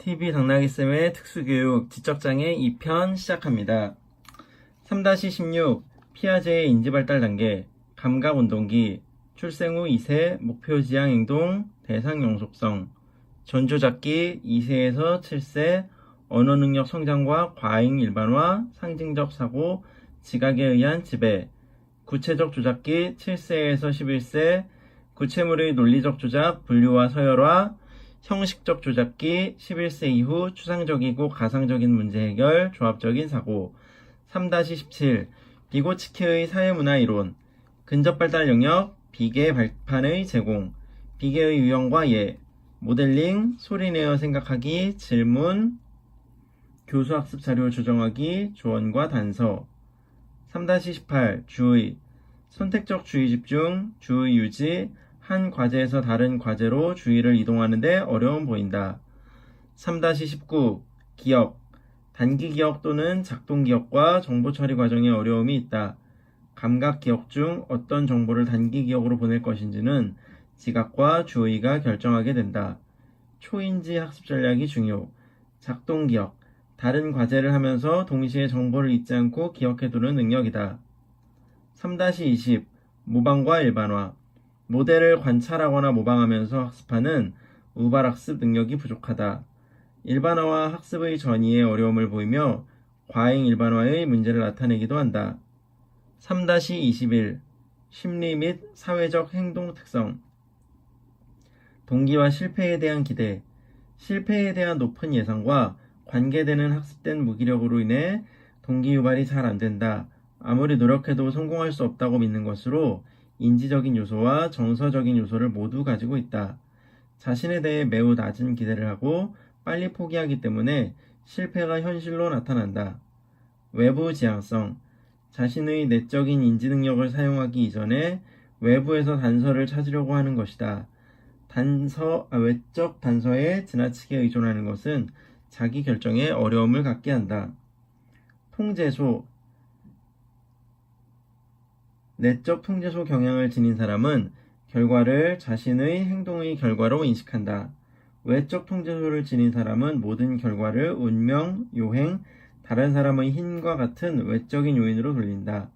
TV 당나귀쌤의 특수교육 지적장애 2편 시작합니다. 3-16 피아제의 인지발달 단계 감각운동기 출생 후 2세 목표지향 행동 대상 영속성 전조잡기 2세에서 7세 언어능력 성장과 과잉 일반화 상징적 사고 지각에 의한 지배 구체적 조작기 7세에서 11세 구체물의 논리적 조작 분류와 서열화 형식적 조작기 11세 이후 추상적이고 가상적인 문제 해결 조합적인 사고 3-17 비고치케의 사회문화 이론 근접발달 영역 비계 발판의 제공 비계의 유형과 예 모델링 소리내어 생각하기 질문 교수학습 자료 조정하기 조언과 단서 3-18 주의 선택적 주의 집중 주의 유지 한 과제에서 다른 과제로 주의를 이동하는 데 어려움 보인다. 3-19 기억 단기 기억 또는 작동 기억과 정보 처리 과정에 어려움이 있다. 감각 기억 중 어떤 정보를 단기 기억으로 보낼 것인지는 지각과 주의가 결정하게 된다. 초인지 학습 전략이 중요. 작동 기억 다른 과제를 하면서 동시에 정보를 잊지 않고 기억해두는 능력이다. 3-20 모방과 일반화 모델을 관찰하거나 모방하면서 학습하는 우발학습 능력이 부족하다. 일반화와 학습의 전이에 어려움을 보이며 과잉 일반화의 문제를 나타내기도 한다. 3-21 심리 및 사회적 행동 특성 동기와 실패에 대한 기대 실패에 대한 높은 예상과 관계되는 학습된 무기력으로 인해 동기 유발이 잘 안된다. 아무리 노력해도 성공할 수 없다고 믿는 것으로 인지적인 요소와 정서적인 요소를 모두 가지고 있다. 자신에 대해 매우 낮은 기대를 하고 빨리 포기하기 때문에 실패가 현실로 나타난다. 외부 지향성 자신의 내적인 인지 능력을 사용하기 이전에 외부에서 단서를 찾으려고 하는 것이다. 외적 단서에 지나치게 의존하는 것은 자기 결정에 어려움을 갖게 한다. 통제소 내적 통제소 경향을 지닌 사람은 결과를 자신의 행동의 결과로 인식한다. 외적 통제소를 지닌 사람은 모든 결과를 운명, 요행, 다른 사람의 힘과 같은 외적인 요인으로 돌린다.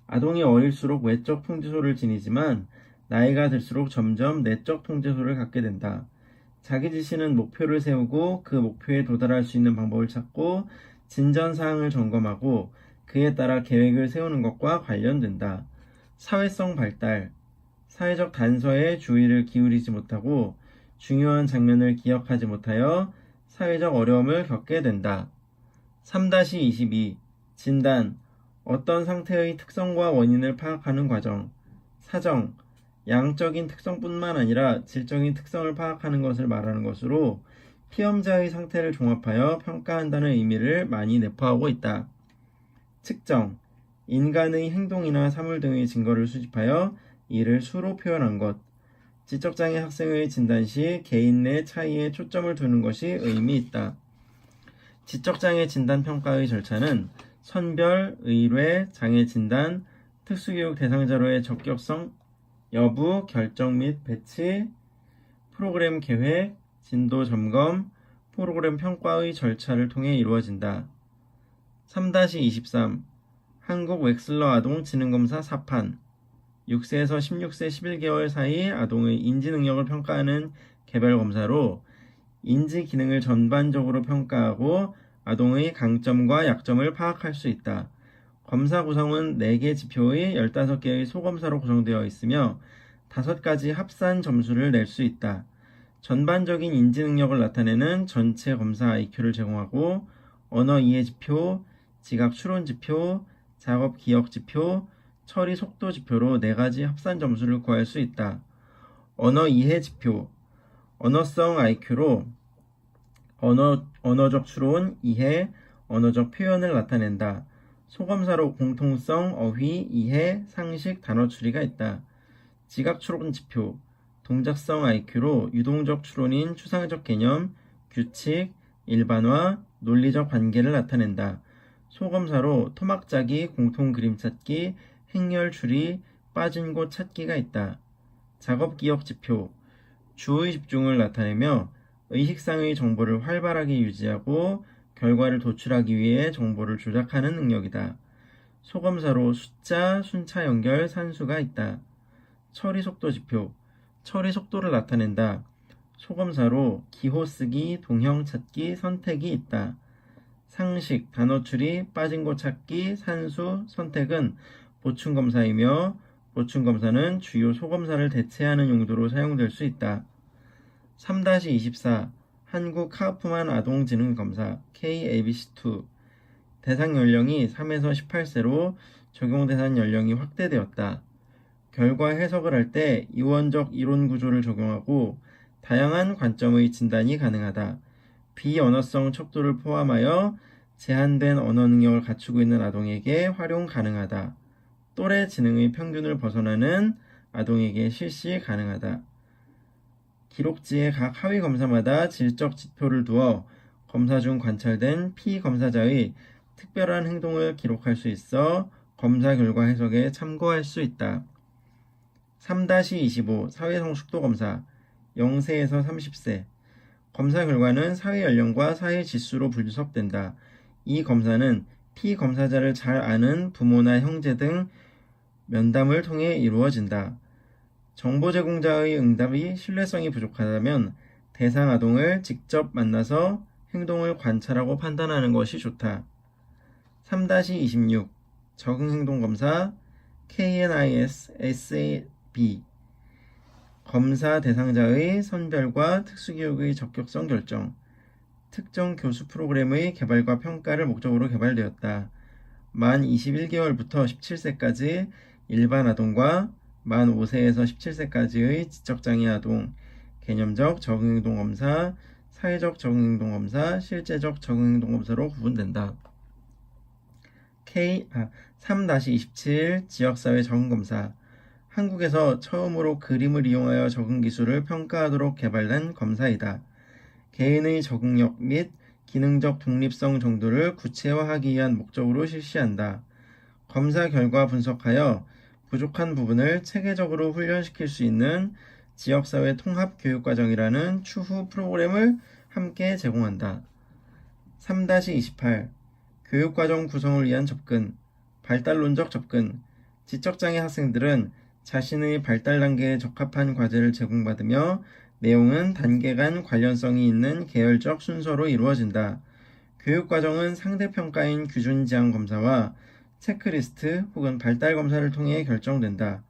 아동이 어릴수록 외적 통제소를 지니지만 나이가 들수록 점점 내적 통제소를 갖게 된다. 자기 자신은 목표를 세우고 그 목표에 도달할 수 있는 방법을 찾고 진전사항을 점검하고 그에 따라 계획을 세우는 것과 관련된다. 사회성 발달 사회적 단서에 주의를 기울이지 못하고 중요한 장면을 기억하지 못하여 사회적 어려움을 겪게 된다. 3-22 진단 어떤 상태의 특성과 원인을 파악하는 과정 사정 양적인 특성뿐만 아니라 질적인 특성을 파악하는 것을 말하는 것으로 피험자의 상태를 종합하여 평가한다는 의미를 많이 내포하고 있다. 측정 인간의 행동이나 사물 등의 증거를 수집하여 이를 수로 표현한 것 지적장애 학생의 진단 시 개인 내 차이에 초점을 두는 것이 의미 있다. 지적장애 진단평가의 절차는 선별, 의뢰, 장애 진단, 특수교육 대상자로의 적격성 여부, 결정 및 배치, 프로그램 계획, 진도 점검, 프로그램 평가의 절차를 통해 이루어진다. 3-23 한국 웩슬러 아동 지능검사 4판 6세에서 16세 11개월 사이 아동의 인지 능력을 평가하는 개별 검사로 인지 기능을 전반적으로 평가하고 아동의 강점과 약점을 파악할 수 있다. 검사 구성은 4개 지표의 15개의 소검사로 구성되어 있으며 5가지 합산 점수를 낼 수 있다. 전반적인 인지 능력을 나타내는 전체 검사 IQ를 제공하고 언어 이해 지표, 지각 추론 지표, 작업 기억 지표, 처리 속도 지표로 4가지 합산 점수를 구할 수 있다. 언어 이해 지표, 언어성 IQ로 언어적 추론, 이해, 언어적 표현을 나타낸다. 소검사로 공통성, 어휘, 이해, 상식, 단어 추리가 있다. 지각 추론 지표, 동작성 IQ로 유동적 추론인 추상적 개념, 규칙, 일반화, 논리적 관계를 나타낸다. 소검사로 토막 짜기, 공통 그림 찾기, 행렬 추리, 빠진 곳 찾기가 있다. 작업 기억 지표, 주의 집중을 나타내며 의식상의 정보를 활발하게 유지하고 결과를 도출하기 위해 정보를 조작하는 능력이다. 소검사로 숫자, 순차 연결, 산수가 있다. 처리 속도 지표, 처리 속도를 나타낸다. 소검사로 기호 쓰기, 동형 찾기, 선택이 있다. 상식, 단어 추리, 빠진 곳 찾기, 산수, 선택은 보충 검사이며 보충 검사는 주요 소검사를 대체하는 용도로 사용될 수 있다. 3-24 한국 카우프만 아동지능검사 KABC2 대상 연령이 3에서 18세로 적용 대상 연령이 확대되었다. 결과 해석을 할 때 이원적 이론 구조를 적용하고 다양한 관점의 진단이 가능하다. 비언어성 척도를 포함하여 제한된 언어 능력을 갖추고 있는 아동에게 활용 가능하다. 또래 지능의 평균을 벗어나는 아동에게 실시 가능하다. 기록지에 각 하위 검사마다 질적 지표를 두어 검사 중 관찰된 피검사자의 특별한 행동을 기록할 수 있어 검사 결과 해석에 참고할 수 있다. 3-25 사회성숙도 검사 0세에서 30세 검사 결과는 사회 연령과 사회 지수로 분석된다. 이 검사는 피검사자를 잘 아는 부모나 형제 등 면담을 통해 이루어진다. 정보 제공자의 응답이 신뢰성이 부족하다면 대상 아동을 직접 만나서 행동을 관찰하고 판단하는 것이 좋다. 3-26 적응행동검사 KNIS-SAB 검사 대상자의 선별과 특수교육의 적격성 결정 특정 교수 프로그램의 개발과 평가를 목적으로 개발되었다. 만 21개월부터 17세까지 일반 아동과 만 5세에서 17세까지의 지적장애 아동, 개념적 적응행동검사, 사회적 적응행동검사, 실제적 적응행동검사로 구분된다. 3-27 지역사회 적응검사 한국에서 처음으로 그림을 이용하여 적응기술을 평가하도록 개발된 검사이다. 개인의 적응력 및 기능적 독립성 정도를 구체화하기 위한 목적으로 실시한다. 검사 결과 분석하여 부족한 부분을 체계적으로 훈련시킬 수 있는 지역사회 통합교육과정이라는 추후 프로그램을 함께 제공한다. 3-28 교육과정 구성을 위한 접근 발달론적 접근 지적장애 학생들은 자신의 발달 단계에 적합한 과제를 제공받으며 내용은 단계 간 관련성이 있는 계열적 순서로 이루어진다. 교육과정은 상대평가인 규준지향 검사와 체크리스트 혹은 발달 검사를 통해 결정된다.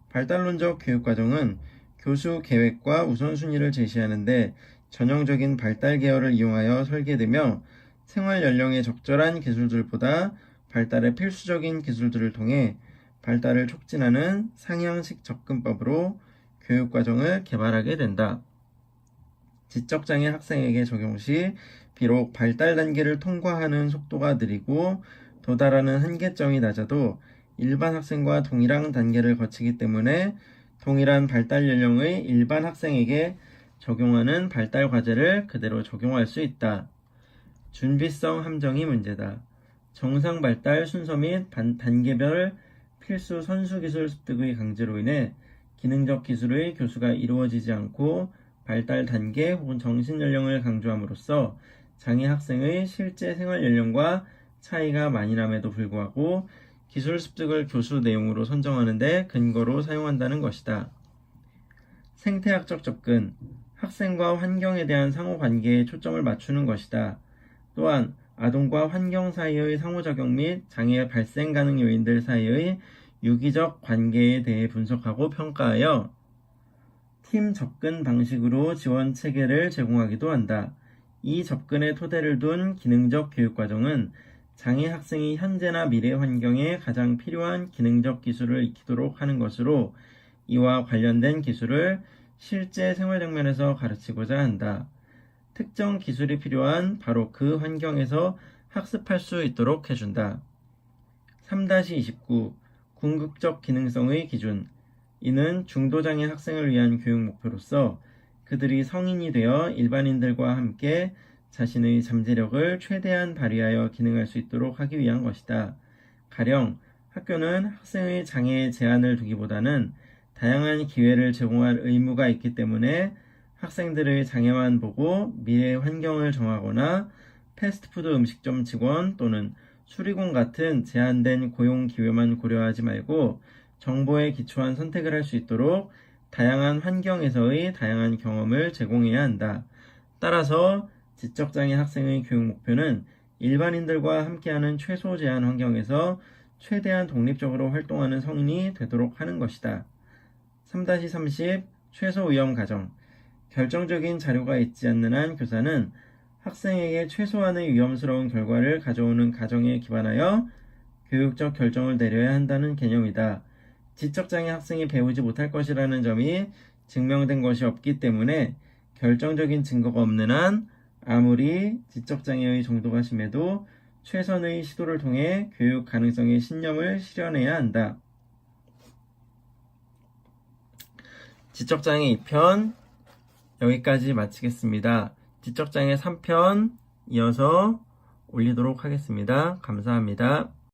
발달론적 교육과정은 교수 계획과 우선순위를 제시하는데 전형적인 발달 계열을 이용하여 설계되며 생활 연령에 적절한 기술들보다 발달에 필수적인 기술들을 통해 발달을 촉진하는 상향식 접근법으로 교육과정을 개발하게 된다. 지적장애 학생에게 적용 시 비록 발달 단계를 통과하는 속도가 느리고 도달하는 한계점이 낮아도 일반 학생과 동일한 단계를 거치기 때문에 동일한 발달 연령의 일반 학생에게 적용하는 발달 과제를 그대로 적용할 수 있다. 준비성 함정이 문제다. 정상 발달 순서 및 단계별 필수 선수 기술 습득의 강제로 인해 기능적 기술의 교수가 이루어지지 않고 발달 단계 혹은 정신 연령을 강조함으로써 장애 학생의 실제 생활 연령과 차이가 많이 남에도 불구하고 기술 습득을 교수 내용으로 선정하는 데 근거로 사용한다는 것이다. 생태학적 접근, 학생과 환경에 대한 상호관계에 초점을 맞추는 것이다. 또한 아동과 환경 사이의 상호작용 및 장애 발생 가능 요인들 사이의 유기적 관계에 대해 분석하고 평가하여 팀 접근 방식으로 지원 체계를 제공하기도 한다. 이 접근에 토대를 둔 기능적 교육과정은 장애 학생이 현재나 미래 환경에 가장 필요한 기능적 기술을 익히도록 하는 것으로 이와 관련된 기술을 실제 생활 장면에서 가르치고자 한다. 특정 기술이 필요한 바로 그 환경에서 학습할 수 있도록 해준다. 3-29 궁극적 기능성의 기준 이는 중도장애 학생을 위한 교육 목표로서 그들이 성인이 되어 일반인들과 함께 자신의 잠재력을 최대한 발휘하여 기능할 수 있도록 하기 위한 것이다. 가령 학교는 학생의 장애에 제한을 두기보다는 다양한 기회를 제공할 의무가 있기 때문에 학생들의 장애만 보고 미래 환경을 정하거나 패스트푸드 음식점 직원 또는 수리공 같은 제한된 고용 기회만 고려하지 말고 정보에 기초한 선택을 할 수 있도록 다양한 환경에서의 다양한 경험을 제공해야 한다. 따라서 지적장애 학생의 교육 목표는 일반인들과 함께하는 최소 제한 환경에서 최대한 독립적으로 활동하는 성인이 되도록 하는 것이다. 3-30 최소 위험 가정. 결정적인 자료가 있지 않는 한 교사는 학생에게 최소한의 위험스러운 결과를 가져오는 가정에 기반하여 교육적 결정을 내려야 한다는 개념이다. 지적장애 학생이 배우지 못할 것이라는 점이 증명된 것이 없기 때문에 결정적인 증거가 없는 한 아무리 지적장애의 정도가 심해도 최선의 시도를 통해 교육 가능성의 신념을 실현해야 한다. 지적장애 2편 여기까지 마치겠습니다. 지적장애 3편 이어서 올리도록 하겠습니다. 감사합니다.